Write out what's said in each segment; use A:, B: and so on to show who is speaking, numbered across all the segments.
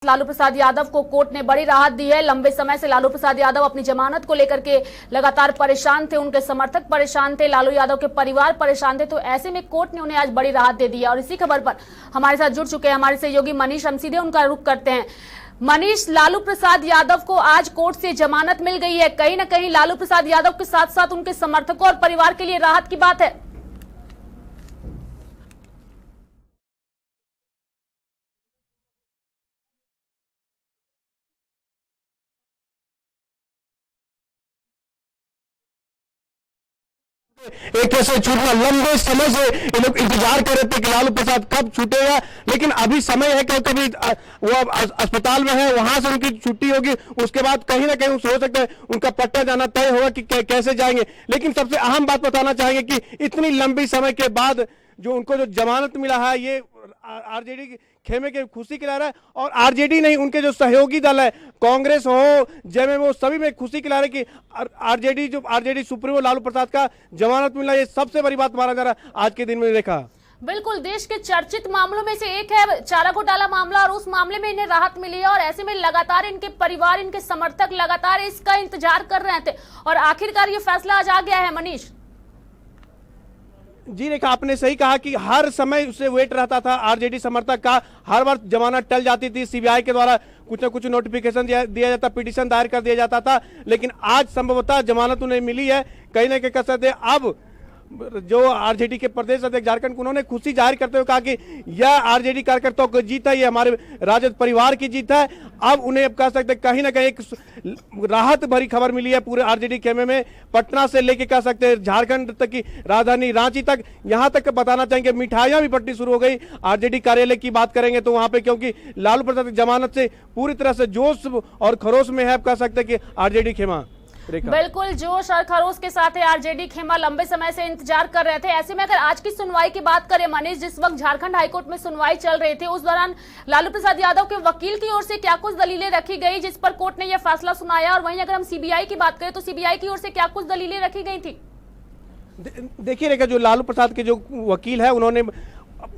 A: लालू प्रसाद यादव को कोर्ट ने बड़ी राहत दी है। लंबे समय से लालू प्रसाद यादव अपनी जमानत को लेकर के लगातार परेशान थे, उनके समर्थक परेशान थे, लालू यादव के परिवार परेशान थे। तो ऐसे में कोर्ट ने उन्हें आज बड़ी राहत दे दी है। और इसी खबर पर हमारे साथ जुड़ चुके हैं हमारे सहयोगी मनीष, हम सीधे उनका रुख करते हैं। मनीष, लालू प्रसाद यादव को आज कोर्ट से जमानत मिल गई है, कहीं ना कहीं लालू प्रसाद यादव के साथ साथ उनके समर्थकों और परिवार के लिए राहत की बात है।
B: एक तरह से छूटना, लंबे समय से ये लोग इंतजार कर रहे थे कि लालू प्रसाद कब छूटेगा, लेकिन अभी समय है क्योंकि अभी वो अस्पताल में है, वहां से उनकी छुट्टी होगी, उसके बाद कहीं ना कहीं हो सकता है उनका पट्टा जाना तय होगा कि कैसे जाएंगे। लेकिन सबसे अहम बात बताना चाहेंगे कि इतनी लंबी समय के बाद जो उनको जो जमानत मिला है, ये आरजेडी खेमे के खुशी खिला रहा है। और आरजेडी नहीं, उनके जो सहयोगी दल है, कांग्रेस हो, जेएमएम हो, सभी में खुशी खिला रहे कि आरजेडी सुप्रीमो लालू प्रसाद का जमानत मिला, ये सबसे बड़ी बात माना जा रहा है आज के दिन में। देखा
A: बिल्कुल, देश के चर्चित मामलों में से एक है चारा घोटाला मामला, और उस मामले में इन्हें राहत मिली है। और ऐसे में लगातार इनके परिवार, इनके समर्थक लगातार इसका इंतजार कर रहे थे और आखिरकार ये फैसला आज आ गया है। मनीष
B: जी, रेखा, आपने सही कहा कि हर समय उसे वेट रहता था आरजेडी समर्थक का। हर बार जमानत टल जाती थी, सीबीआई के द्वारा कुछ न कुछ नोटिफिकेशन दिया जाता, पिटीशन दायर कर दिया जाता था, लेकिन आज संभवतः जमानत उन्हें मिली है। कहीं ना कहीं कह सकते हैं अब जो आरजेडी के प्रदेश अध्यक्ष झारखंड, उन्होंने खुशी जाहिर करते हुए कहा कि यह आरजेडी कार्यकर्ताओं की जीत है, ये हमारे राजद परिवार की जीत है। अब उन्हें अब कह सकते हैं कहीं ना कहीं एक राहत भरी खबर मिली है पूरे आरजेडी खेमे में। पटना से लेके कह सकते हैं झारखंड तक की राजधानी रांची तक, यहां तक बताना चाहेंगे मिठाइयां भी बंटनी शुरू हो गई। आरजेडी कार्यालय की बात करेंगे तो वहां पे, क्योंकि लालू प्रसाद की जमानत से पूरी तरह से जोश और खरोश में है, कह सकते हैं कि आरजेडी खेमा।
A: बिल्कुल जोश और खरोश के साथ है आरजेडी खेमा, लंबे समय से इंतजार कर रहे थे। ऐसे में अगर आज की सुनवाई की बात करें मनीष, जिस वक्त झारखंड हाईकोर्ट में सुनवाई चल रही थी, उस दौरान लालू प्रसाद यादव के वकील की ओर से क्या कुछ दलीलें रखी गई जिस पर कोर्ट ने यह फैसला सुनाया? और वहीं अगर हम सीबीआई की बात करें तो सीबीआई की ओर से क्या कुछ दलीलें रखी गई थी?
B: देखिए रेखा, जो लालू प्रसाद के जो वकील है, उन्होंने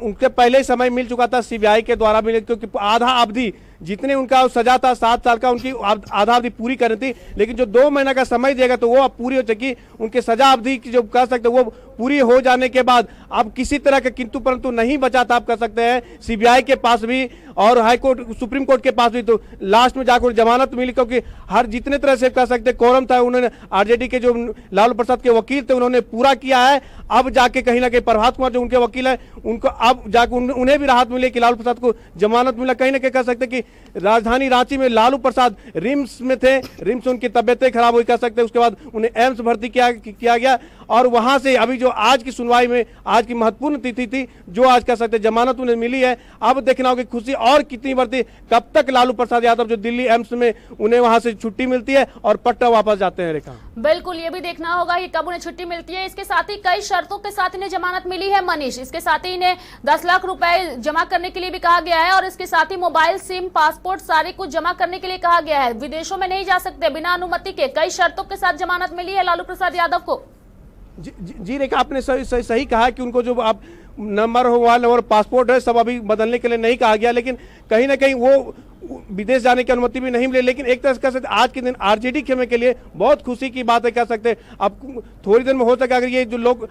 B: उनके पहले समय मिल चुका था सीबीआई के द्वारा मिले, क्योंकि आधा अवधि जितने उनका सजा था 7 साल का, उनकी आधा अवधि पूरी करनी थी। लेकिन जो 2 महीना का समय देगा तो वो अब पूरी हो चुकी। उनके सजा अवधि की जो कह सकते वो पूरी हो जाने के बाद अब किसी तरह का किंतु परंतु नहीं बचा था, आप कह सकते हैं सीबीआई के पास भी और हाई कोर्ट सुप्रीम कोर्ट के पास भी। तो लास्ट में जाकर जमानत मिली, क्योंकि हर जितने तरह से कह सकते कोरम था, उन्होंने आरजेडी के जो लालू प्रसाद के वकील थे उन्होंने पूरा किया है। अब जाके कहीं ना कहीं प्रभात कुमार जो उनके वकील है, उनको अब जाकर उन्हें भी राहत मिली कि लालू प्रसाद को जमानत मिला। कहीं ना कहीं कह सकते कि राजधानी रांची में लालू प्रसाद रिम्स में थे, रिम्स उनकी तबियतें खराब हुई, कह सकते हैं, उसके बाद उन्हें एम्स भर्ती किया गया। और वहां से अभी जो आज की सुनवाई में आज की महत्वपूर्ण तिथि थी, जो आज कह सकते जमानत उन्हें मिली है। अब देखना होगी खुशी और कितनी बढ़ती, कब तक लालू प्रसाद यादव जो दिल्ली एम्स में उन्हें वहां से छुट्टी मिलती है और पट्टा वापस जाते हैं। रेखा,
A: बिल्कुल, ये भी देखना होगा कि कब उन्हें छुट्टी मिलती है। इसके साथ ही कई शर्तों के साथ इन्हें जमानत मिली है मनीष। इसके साथ ही इन्हें 10 लाख रुपए जमा करने के लिए भी कहा गया है, और इसके साथ ही मोबाइल, सिम, पासपोर्ट सारे कुछ जमा करने के लिए कहा गया है। विदेशों में नहीं जा सकते बिना अनुमति के, कई शर्तों के साथ जमानत मिली है लालू प्रसाद यादव को।
B: जी रेखा, आपने सही कहा कि उनको जो आप नंबर हो, मोबाइल नंबर, पासपोर्ट है, सब अभी बदलने के लिए नहीं कहा गया, लेकिन कहीं ना कहीं वो विदेश जाने की अनुमति भी नहीं मिली। लेकिन एक तरह से कह सकते आज के दिन आरजेडी खेमे के लिए बहुत खुशी की बात है, कह सकते हैं। अब थोड़ी देर में हो सके, अगर ये जो लोग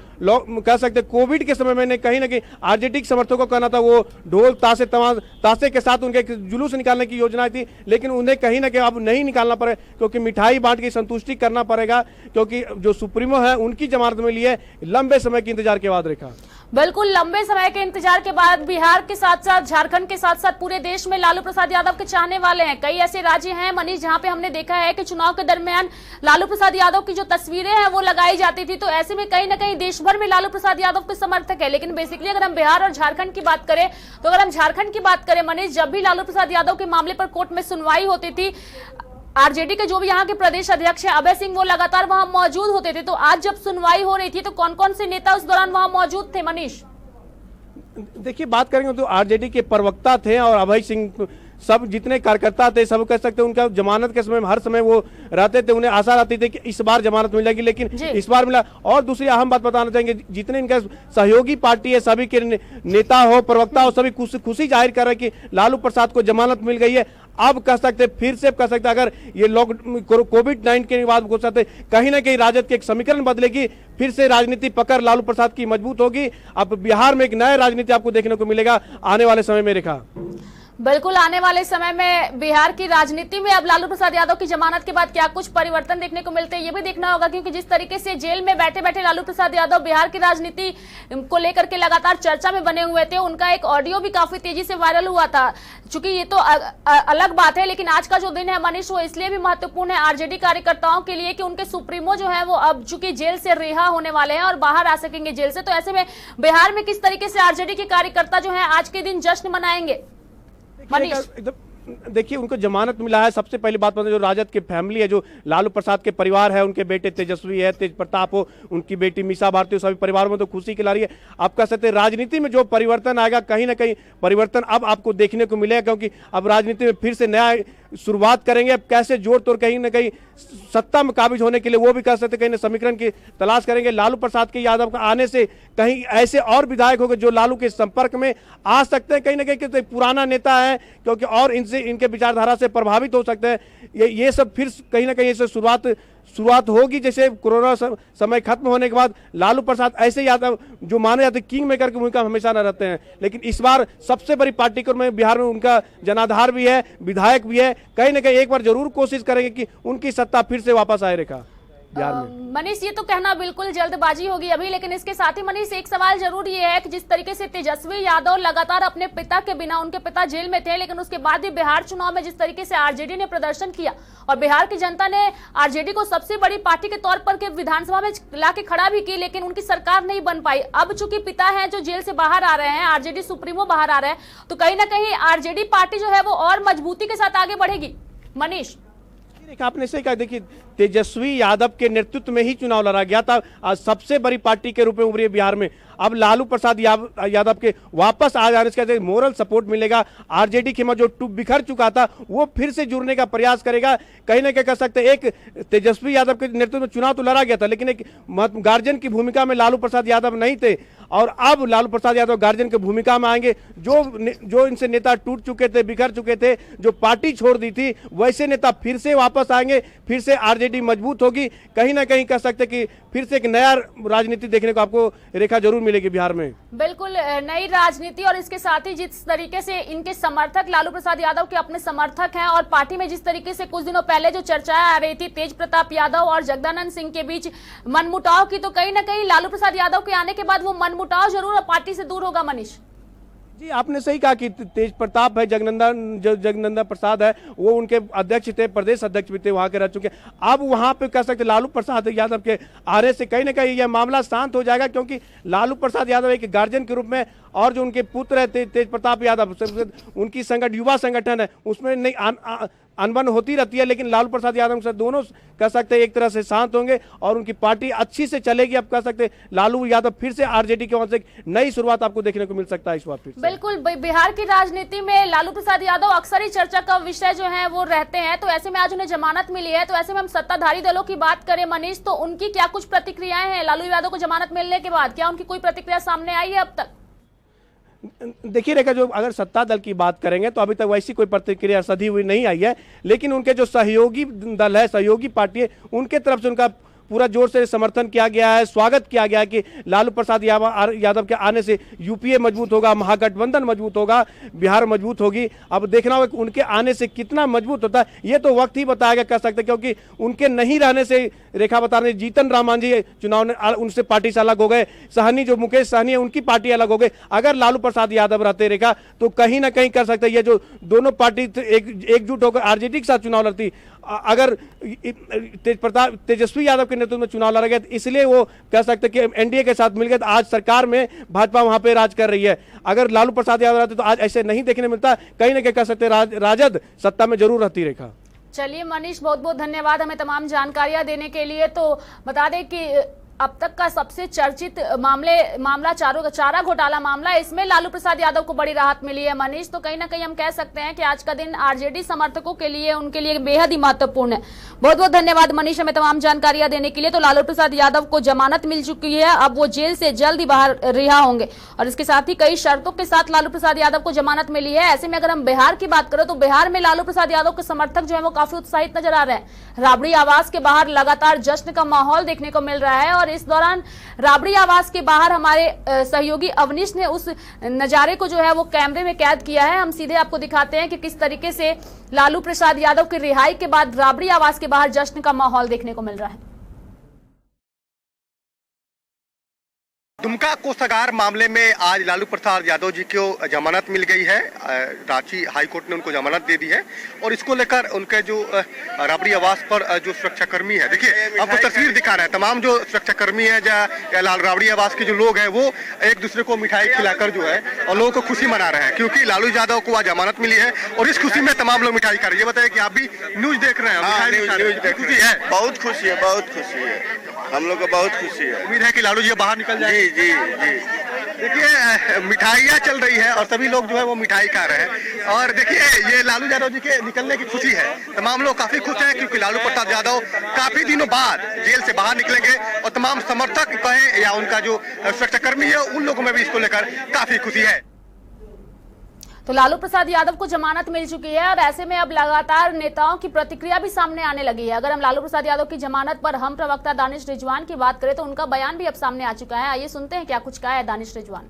B: कह सकते कोविड के समय में कहीं ना कहीं आरजेडी के समर्थकों को कहना था वो ढोल ताशे के साथ उनके जुलूस निकालने की योजना थी, लेकिन उन्हें कहीं ना कहीं अब नहीं निकालना पड़े, क्योंकि मिठाई बांट के संतुष्टि करना पड़ेगा, क्योंकि जो सुप्रीमो है उनकी जमानत मिली है लंबे समय के इंतजार के बाद। रेखा,
A: बिल्कुल, लंबे समय के इंतजार के बाद बिहार के साथ साथ झारखंड के साथ साथ पूरे देश में लालू प्रसाद यादव के चाहने वाले हैं। कई ऐसे राज्य हैं मनीष जहां पे हमने देखा है कि चुनाव के दरमियान लालू प्रसाद यादव की जो तस्वीरें हैं वो लगाई जाती थी। तो ऐसे में कहीं ना कहीं देश भर में लालू प्रसाद यादव के समर्थक है। लेकिन बेसिकली अगर हम बिहार और झारखंड की बात करें, तो अगर हम झारखंड की बात करें मनीष, जब भी लालू प्रसाद यादव के मामले पर कोर्ट में सुनवाई होती थी, आरजेडी के जो भी यहाँ के प्रदेश अध्यक्ष है अभय सिंह, वो लगातार वहां मौजूद होते थे। तो आज जब सुनवाई हो रही थी तो कौन कौन से नेता उस दौरान वहां मौजूद थे मनीष?
B: देखिए, बात करेंगे तो आरजेडी के प्रवक्ता थे और अभय सिंह सब जितने कार्यकर्ता थे सब कह सकते हैं उनका जमानत के समय हर समय वो रहते थे, उन्हें आशा रहती थी कि इस बार जमानत मिल जाएगी, लेकिन इस बार मिला। और दूसरी अहम बात बताना चाहेंगे, जितने इनका सहयोगी पार्टी है सभी के नेता हो, प्रवक्ता हो, सभी खुशी जाहिर कर रहे हैं कि लालू प्रसाद को जमानत मिल गई है। अब कह सकते फिर से कह सकते अगर ये कोविड-19 के बाद हो सकते कहीं ना कहीं राजद के एक समीकरण बदलेगी, फिर से राजनीति पकड़ लालू प्रसाद की मजबूत होगी। अब बिहार में एक नया राजनीति आपको देखने को मिलेगा आने वाले समय में। रेखा,
A: बिल्कुल, आने वाले समय में बिहार की राजनीति में अब लालू प्रसाद यादव की जमानत के बाद क्या कुछ परिवर्तन देखने को मिलते हैं ये भी देखना होगा, क्योंकि जिस तरीके से जेल में बैठे बैठे लालू प्रसाद यादव बिहार की राजनीति को लेकर के लगातार चर्चा में बने हुए थे, उनका एक ऑडियो भी काफी तेजी से वायरल हुआ था। चूंकि ये तो अलग बात है, लेकिन आज का जो दिन है मनीष वो इसलिए भी महत्वपूर्ण है आरजेडी कार्यकर्ताओं के लिए कि उनके सुप्रीमो जो है वो अब चूंकि जेल से रिहा होने वाले हैं और बाहर आ सकेंगे जेल से। तो ऐसे में बिहार में किस तरीके से आरजेडी के कार्यकर्ता जो है आज के दिन जश्न मनाएंगे?
B: देखिए, उनको जमानत मिला है। सबसे पहली बात जो राजद की फैमिली है, जो लालू प्रसाद के परिवार है, उनके बेटे तेजस्वी है, तेज प्रताप हो, उनकी बेटी मीसा भारती, सभी परिवारों में तो खुशी खिला रही है। आप कह सकते हैं राजनीति में जो परिवर्तन आएगा, कहीं ना कहीं परिवर्तन अब आपको देखने को मिलेगा, क्योंकि अब राजनीति में फिर से नया शुरुआत करेंगे। अब कैसे जोड़ तोड़ कहीं ना कहीं सत्ता में काबिज होने के लिए वो भी कह सकते कहीं ना समीकरण की तलाश करेंगे। लालू प्रसाद के यादव का आने से कहीं ऐसे और विधायक होंगे जो लालू के संपर्क में आ सकते हैं, कहीं ना कहीं तो पुराना नेता है क्योंकि और इनसे इनके विचारधारा से प्रभावित हो सकते हैं। ये सब फिर कहीं ना कहीं से शुरुआत होगी। जैसे कोरोना समय खत्म होने के बाद लालू प्रसाद ऐसे यादव जो माने जाते किंग मेकर की भूमिका हमेशा न रहते हैं, लेकिन इस बार सबसे बड़ी पार्टी को में बिहार में उनका जनाधार भी है, विधायक भी है, कहीं ना कहीं एक बार जरूर कोशिश करेंगे कि उनकी सत्ता फिर से वापस आए। रेखा,
A: मनीष, ये तो कहना बिल्कुल जल्दबाजी होगी अभी, लेकिन इसके साथ ही मनीष एक सवाल जरूर ये है कि जिस तरीके से तेजस्वी यादव लगातार अपने पिता के बिना, उनके पिता जेल में थे, लेकिन उसके बाद भी बिहार चुनाव में जिस तरीके से आरजेडी ने प्रदर्शन किया और बिहार की जनता ने आरजेडी को सबसे बड़ी पार्टी के तौर पर विधानसभा में लाके खड़ा भी की, लेकिन उनकी सरकार नहीं बन पाई। अब चूंकि पिता है जो जेल से बाहर आ रहे हैं, आरजेडी सुप्रीमो बाहर आ रहे हैं, तो कहीं ना कहीं आरजेडी पार्टी जो है वो और मजबूती के साथ आगे बढ़ेगी। मनीष,
B: आपने सही कहा। देखिए, तेजस्वी यादव के नेतृत्व में ही चुनाव लड़ा गया था, आज सबसे बड़ी पार्टी के रूप में उभरी है बिहार में। अब लालू प्रसाद यादव के वापस आ जाने से मोरल सपोर्ट मिलेगा। आरजेडी के में जो बिखर चुका था वो फिर से जुड़ने का प्रयास करेगा। कहीं ना कहीं कह सकते एक तेजस्वी यादव के नेतृत्व में चुनाव तो लड़ा गया था, लेकिन एक गार्जियन की भूमिका में लालू प्रसाद यादव नहीं थे, और अब लालू प्रसाद यादव गार्जियन की भूमिका में आएंगे। जो इनसे नेता टूट चुके थे, बिखर चुके थे, जो पार्टी छोड़ दी थी, वैसे नेता फिर से वापस आएंगे, फिर से आरजेडी मजबूत होगी। कहीं ना कहीं कह सकते कि फिर से एक नया राजनीति देखने को आपको रेखा जरूर मिलेगी बिहार में।
A: बिल्कुल नई राजनीति, और इसके साथ ही जिस तरीके से इनके समर्थक लालू प्रसाद यादव के अपने समर्थक हैं, और पार्टी में जिस तरीके से कुछ दिनों पहले जो चर्चाएं आ रही थी तेज प्रताप यादव और जगदानंद सिंह के बीच मनमुटाव की, तो कहीं ना कहीं लालू प्रसाद यादव के आने के बाद वो मनमुटाव जरूर पार्टी से दूर होगा। मनीष
B: जी, आपने सही कहा कि तेज प्रताप है, जगनंदन प्रसाद है, वो उनके अध्यक्ष थे, प्रदेश अध्यक्ष भी थे, वहां के रह चुके। अब वहां पे कह सकते लालू प्रसाद यादव के आने से कहीं ना कहीं यह मामला शांत हो जाएगा, क्योंकि लालू प्रसाद यादव एक गार्जियन के रूप में, और जो उनके पुत्र है तेज प्रताप यादव, उनकी युवा संगठन है, उसमें नहीं अनबन होती रहती है, लेकिन लालू प्रसाद यादव से दोनों कह सकते हैं एक तरह से शांत होंगे और उनकी पार्टी अच्छी से चलेगी। अब कह सकते लालू यादव फिर से आरजेडी की ओर से नई शुरुआत आपको देखने को मिल सकता है इस बार फिर से।
A: बिल्कुल, बिहार की राजनीति में लालू प्रसाद यादव अक्सर ही चर्चा का विषय जो है वो रहते हैं, तो ऐसे में आज उन्हें जमानत मिली है, तो ऐसे में हम सत्ताधारी दलों की बात करें मनीष, तो उनकी क्या कुछ प्रतिक्रियाएं हैं लालू यादव को जमानत मिलने के बाद? क्या उनकी कोई प्रतिक्रिया सामने आई है अब तक?
B: देखिए रेखा, जो अगर सत्ता दल की बात करेंगे तो अभी तक वैसी कोई प्रतिक्रिया सधी हुई नहीं आई है, लेकिन उनके जो सहयोगी दल है, सहयोगी पार्टी है, उनके तरफ से उनका पूरा जोर से समर्थन किया गया है, स्वागत किया गया है कि लालू प्रसाद यादव के आने से यूपीए मजबूत होगा, महागठबंधन मजबूत होगा, बिहार मजबूत होगी। अब देखना होगा कि उनके आने से कितना मजबूत होता है, ये तो वक्त ही बताएगा, कह सकते, क्योंकि उनके नहीं रहने से रेखा बता रहे जीतन राम मांझी चुनाव ने उनसे पार्टी से अलग हो गए, सहनी जो मुकेश सहनी है उनकी पार्टी अलग हो गई। अगर लालू प्रसाद यादव रहते रेखा तो कहीं ना कहीं कर सकते ये जो दोनों पार्टी एकजुट होकर आरजेडी के साथ चुनाव लड़ती, अगर तेजस्वी यादव के नेतृत्व में चुनाव लड़ा गया, इसलिए वो कह सकते कि एनडीए के साथ मिल गए, तो आज सरकार में भाजपा वहां पे राज कर रही है। अगर लालू प्रसाद यादव रहते तो आज ऐसे नहीं देखने मिलता, कहीं ना कहीं कह सकते राजद सत्ता में जरूर रहती। रेखा,
A: चलिए मनीष, बहुत बहुत धन्यवाद हमें तमाम जानकारियां देने के लिए। तो बता दें कि अब तक का सबसे चर्चित मामला चारा घोटाला मामला, इसमें लालू प्रसाद यादव को बड़ी राहत मिली है मनीष। तो कहीं ना कहीं हम कह सकते हैं कि आज का दिन आरजेडी समर्थकों के लिए, उनके लिए बेहद ही महत्वपूर्ण है। बहुत बहुत धन्यवाद मनीष हमें तमाम जानकारियां देने के लिए। तो लालू प्रसाद यादव को जमानत मिल चुकी है, अब वो जेल से जल्द ही बाहर रिहा होंगे और इसके साथ ही कई शर्तों के साथ लालू प्रसाद यादव को जमानत मिली है। ऐसे में अगर हम बिहार की बात करें तो बिहार में लालू प्रसाद यादव के समर्थक जो है वो काफी उत्साहित नजर आ रहे हैं। राबड़ी आवास के बाहर लगातार जश्न का माहौल देखने को मिल रहा है और इस दौरान राबड़ी आवास के बाहर हमारे सहयोगी अवनीश ने उस नजारे को जो है वो कैमरे में कैद किया है। हम सीधे आपको दिखाते हैं कि किस तरीके से लालू प्रसाद यादव की रिहाई के बाद राबड़ी आवास के बाहर जश्न का माहौल देखने को मिल रहा है।
C: दुमका कोषागार मामले में आज लालू प्रसाद यादव जी को जमानत मिल गई है। रांची हाईकोर्ट ने उनको जमानत दे दी है और इसको लेकर उनके जो राबड़ी आवास पर जो सुरक्षाकर्मी है, देखिए आपको तस्वीर दिखा रहे हैं, तमाम जो सुरक्षाकर्मी है या राबड़ी आवास के जो लोग हैं वो एक दूसरे को मिठाई खिलाकर जो है और लोगों को खुशी मना रहे हैं क्योंकि लालू यादव को आज जमानत मिली है और इस खुशी में तमाम लोग मिठाई खा रहे हैं। ये बताइए कि आप भी न्यूज देख रहे हैं? खुशी है,
D: बहुत खुशी है, बहुत खुशी है, हम लोग को बहुत खुशी है।
C: उम्मीद है कि लालू जी बाहर निकल जाए।
D: जी जी जी,
C: देखिए मिठाइयाँ चल रही है और सभी लोग जो है वो मिठाई खा रहे हैं और देखिए ये लालू यादव जी के निकलने की खुशी है। तमाम लोग काफी खुश हैं क्योंकि लालू प्रसाद यादव काफी दिनों बाद जेल से बाहर निकलेंगे और तमाम समर्थक कहें या उनका जो सुरक्षाकर्मी है उन लोगों में भी इसको लेकर काफी खुशी है।
A: तो लालू प्रसाद यादव को जमानत मिल चुकी है और ऐसे में अब लगातार नेताओं की प्रतिक्रिया भी सामने आने लगी है। अगर हम लालू प्रसाद यादव की जमानत पर हम प्रवक्ता दानिश रिजवान की बात करें तो उनका बयान भी अब सामने आ चुका है। आइए सुनते हैं क्या कुछ कहा है दानिश रिजवान।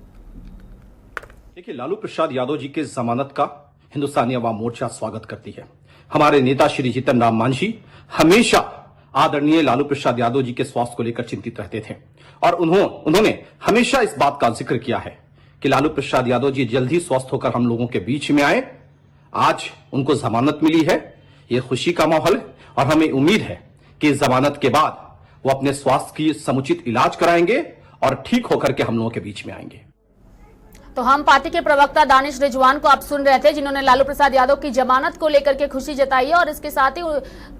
E: देखिए, लालू प्रसाद यादव जी के जमानत का हिंदुस्तानी अवाम मोर्चा स्वागत करती है। हमारे नेता श्री जीतन राम मांझी हमेशा आदरणीय लालू प्रसाद यादव जी के स्वास्थ्य को लेकर चिंतित रहते थे और उन्होंने हमेशा इस बात का जिक्र किया है कि लालू प्रसाद यादव जी जल्द ही स्वस्थ होकर हम लोगों के बीच में आए। आज उनको जमानत मिली है, ये खुशी का माहौल है और हमें उम्मीद है कि इस जमानत के बाद वो अपने स्वास्थ्य की समुचित इलाज कराएंगे और ठीक होकर के हम लोगों के बीच में आएंगे।
A: तो हम पार्टी के प्रवक्ता दानिश रिजवान को आप सुन रहे थे जिन्होंने लालू प्रसाद यादव की जमानत को लेकर के खुशी जताई है और इसके साथ ही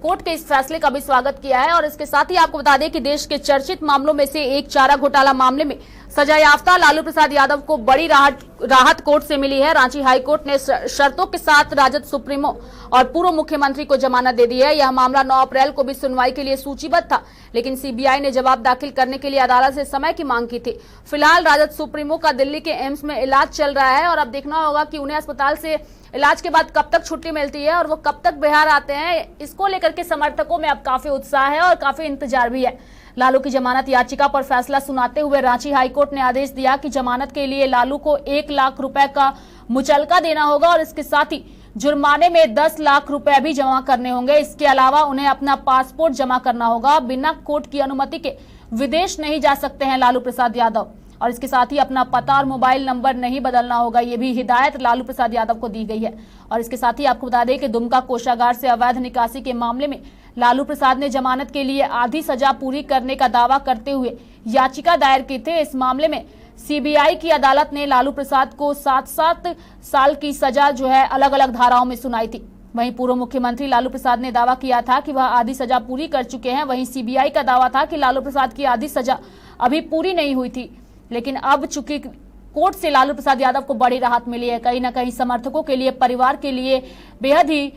A: कोर्ट के इस फैसले का भी स्वागत किया है। और इसके साथ ही आपको बता दें कि देश के चर्चित मामलों में से एक चारा घोटाला मामले में सजायाफ्ता लालू प्रसाद यादव को बड़ी राहत कोर्ट से मिली है। रांची हाईकोर्ट ने शर्तों के साथ राजद सुप्रीमो और पूर्व मुख्यमंत्री को जमानत दे दी है। यह मामला 9 अप्रैल को भी सुनवाई के लिए सूचीबद्ध था, लेकिन सीबीआई ने जवाब दाखिल करने के लिए अदालत से समय की मांग की थी। फिलहाल राजद सुप्रीमो का दिल्ली के एम्स में इलाज चल रहा है और अब देखना होगा कि उन्हें अस्पताल से इलाज के बाद कब तक छुट्टी मिलती है और वो कब तक बिहार आते हैं। इसको लेकर के समर्थकों में अब काफी उत्साह है और काफी इंतजार भी है। लालू की जमानत याचिका पर फैसला सुनाते हुए रांची हाईकोर्ट ने आदेश दिया कि जमानत के लिए लालू को 1 लाख रुपए का मुचलका देना होगा और इसके साथ ही जुर्माने में 10 लाख रुपए भी जमा करने होंगे। इसके अलावा उन्हें अपना पासपोर्ट जमा करना होगा। बिना कोर्ट की अनुमति के विदेश नहीं जा सकते हैं लालू प्रसाद यादव और इसके साथ ही अपना पता और मोबाइल नंबर नहीं बदलना होगा। ये भी हिदायत लालू प्रसाद यादव को दी गई है। और इसके साथ ही आपको बता दें कि दुमका कोषागार से अवैध निकासी के मामले में लालू प्रसाद ने जमानत के लिए आधी सजा पूरी करने का दावा करते हुए याचिका दायर की थी। इस मामले में सीबीआई की अदालत ने लालू प्रसाद को 7-7 साल की सजा जो है अलग अलग धाराओं में सुनाई थी। वहीं पूर्व मुख्यमंत्री लालू प्रसाद ने दावा किया था कि वह आधी सजा पूरी कर चुके हैं। वहीं सीबीआई का दावा था कि लालू प्रसाद की आधी सजा अभी पूरी नहीं हुई थी, लेकिन अब चूंकि कोर्ट से लालू प्रसाद यादव को बड़ी राहत मिली है, कहीं ना कहीं समर्थकों के लिए, परिवार के लिए बेहद ही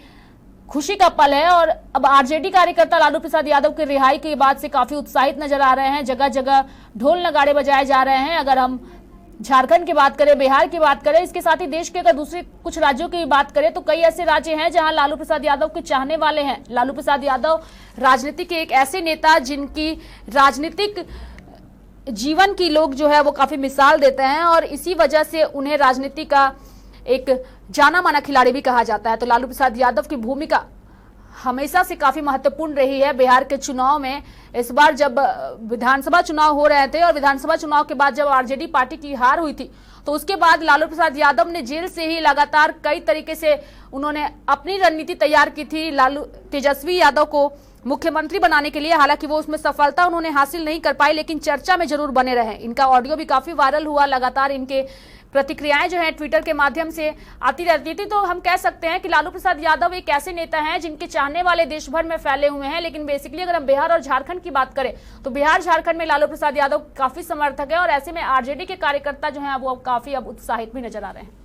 A: खुशी का पल है। और अब आरजेडी कार्यकर्ता लालू प्रसाद यादव की रिहाई के बाद से काफी उत्साहित नजर आ रहे हैं। जगह जगह ढोल नगाड़े बजाए जा रहे हैं। अगर हम झारखंड की बात करें, बिहार की बात करें, इसके साथ ही देश के अगर दूसरे कुछ राज्यों की बात करें तो कई ऐसे राज्य हैं जहां लालू प्रसाद यादव के चाहने वाले हैं। लालू प्रसाद यादव राजनीति के एक ऐसे नेता जिनकी राजनीतिक जीवन की लोग जो है वो काफी मिसाल देते हैं और इसी वजह से उन्हें राजनीति का एक जाना माना खिलाड़ी भी कहा जाता है। तो लालू प्रसाद यादव की भूमिका हमेशा से काफी महत्वपूर्ण रही है बिहार के चुनाव में। इस बार जब विधानसभा चुनाव हो रहे थे और विधानसभा चुनाव के बाद जब आरजेडी पार्टी की हार हुई थी तो उसके बाद लालू प्रसाद यादव ने जेल से ही लगातार कई तरीके से उन्होंने अपनी रणनीति तैयार की थी। लालू तेजस्वी यादव को मुख्यमंत्री बनाने के लिए। हालांकि वो उसमें सफलता उन्होंने हासिल नहीं कर पाई, लेकिन चर्चा में जरूर बने रहे। इनका ऑडियो भी काफी वायरल हुआ, लगातार इनके प्रतिक्रियाएं जो हैं ट्विटर के माध्यम से आती रहती थी। तो हम कह सकते हैं कि लालू प्रसाद यादव एक ऐसे नेता हैं जिनके चाहने वाले देश भर में फैले हुए हैं। लेकिन बेसिकली अगर हम बिहार और झारखंड की बात करें तो बिहार झारखंड में लालू प्रसाद यादव काफी समर्थक है, और ऐसे में आरजेडी के कार्यकर्ता जो हैं वो काफी अब उत्साहित भी नजर आ रहे हैं।